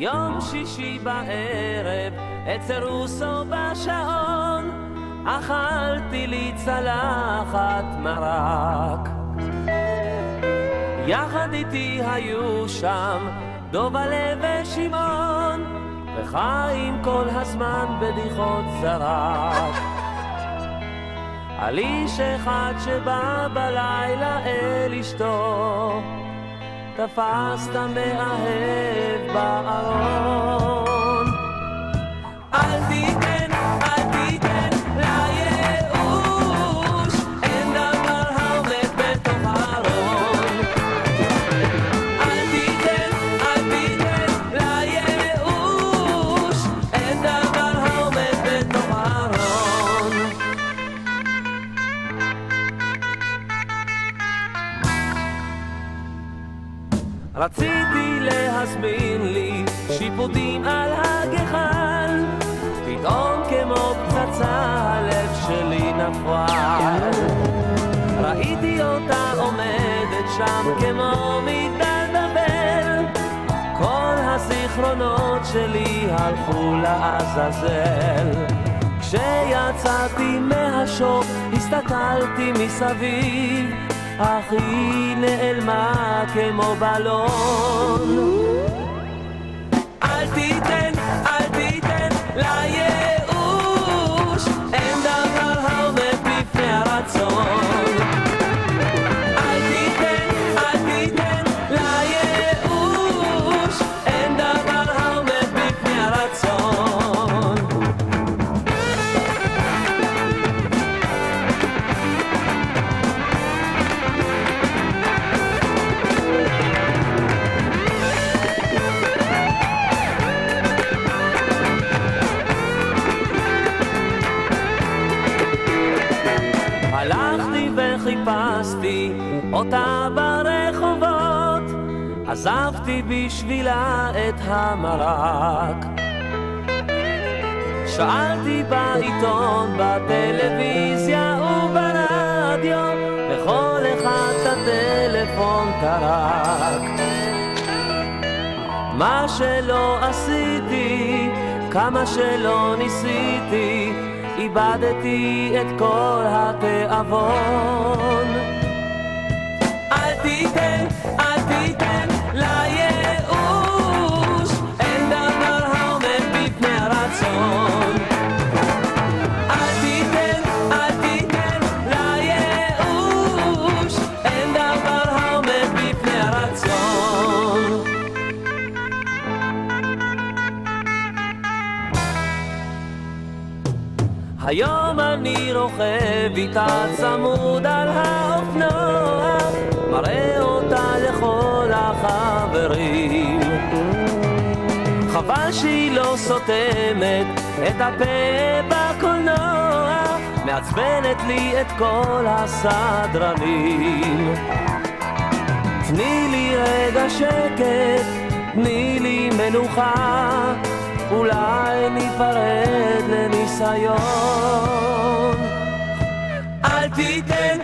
יום שישי בערב אצל רוסו בשעון אכלתי לי צלחת מרק. יחד איתי היו שם דובלה ושמעון, וחיים כל הזמן בדיחות זרק. על איש אחד שבא בלילה אל אשתו, תפסת מאהב בארון. אל תיתן לייאוש, אין דבר העומד בתוך הארון. אל תיתן לייאוש, אין דבר העומד בתוך הארון. רציתי להזמין לי שיפודים על הגחל, פתאום כמו פצצה הלב שלי נפל. ראיתי אותה עומדת שם כמו מגדל בבל, כל הזיכרונות שלי הלכו לעזאזל. כשיצאתי מהשוק הסתכלתי מסביב, אך היא נעלמה כמו בלון. אל תיתן לייאוש, אין דבר העומד בפני הרצון. אל תיתן לייאוש, אין דבר העומד בפני הרצון. הלכתי וחיפשתי אותה ברחובות, עזבתי בשבילה את המרק. שאלתי בעיתון, בטלוויזיה וברדיו, וכל אחד את הטלפון טרק. מה שלא עשיתי, כמה שלא ניסיתי, איבדתי את כל התיאבון. אל תיתן לייאוש, אין דבר העומד בפני הרצון. אל תיתן לייאוש, אין דבר העומד בפני הרצון. היום אני רוכב איתה צמוד על האופנוע, מראה אותה לכל החברים. חבל שהיא לא סותמת את הפה בקולנוע, מעצבנת לי את כל הסדרנים. תני לי רגע שקט, תני לי מנוחה, אולי ניפרד לניסיון. אל תיתן